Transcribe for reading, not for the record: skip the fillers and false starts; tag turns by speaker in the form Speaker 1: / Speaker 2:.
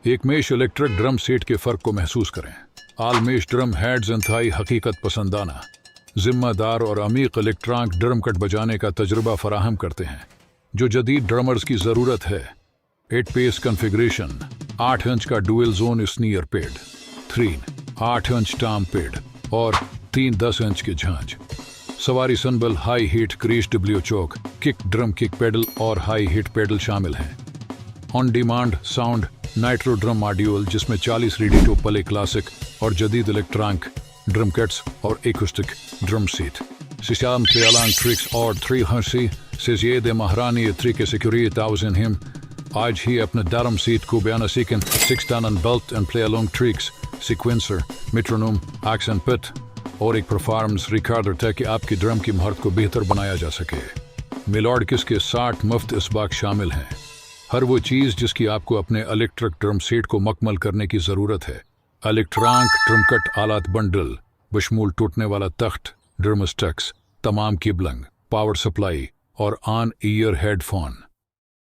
Speaker 1: एक mesh electric drum set के फ़र्क को महसूस करें। आल मेश ड्रम हेड्स इंतहाई हकीकत पसंदाना, जिम्मेदार और अमीक इलेक्ट्रॉनिक ड्रम कट बजाने का तजुर्बा फराहम करते हैं जो जदीद ड्रमर्स की ज़रूरत है। 8 पेस कन्फिग्रेशन, 8 इंच का dual zone snare pad, 3 8 inch tom pad और 3 10 इंच के झांझ। सवारी सनबल, हाई हीट क्रीज W choke, kick drum kick pedal और हाई हीट पेडल शामिल हैं। On demand sound nitro drum module जिसमें 40 रेडी टू प्ले क्लासिक और जदीद इलेक्ट्रॉनिक ड्रम किट्स और एकस्टिक ड्रम सीट। सिस्टम प्लेअलॉन्ग ट्रिक्स और 3 हंसी से ज़्यादा महारानी तरीके से क्यूरियताउज़न हिम आज ही अपने ड्रम सीट को बयाना सीखें। 6 टन built and play along tracks, sequencer, metronome, action पिट और एक परफॉर्मेंस रिकॉर्डर ताकि आपकी ड्रम की महारत को बेहतर बनाया जा सके। मिलॉर्ड किस के 60 मुफ्त इसबाक शामिल हैं। हर वो चीज़ जिसकी आपको अपने इलेक्ट्रिक ड्रम सेट को मुकम्मल करने की ज़रूरत है। इलेक्ट्रॉनिक ड्रम कट आलात बंडल बशमूल टूटने वाला तख्त, ड्रम स्टैक्स, तमाम केबलिंग, पावर सप्लाई और ऑन ईयर हेडफोन।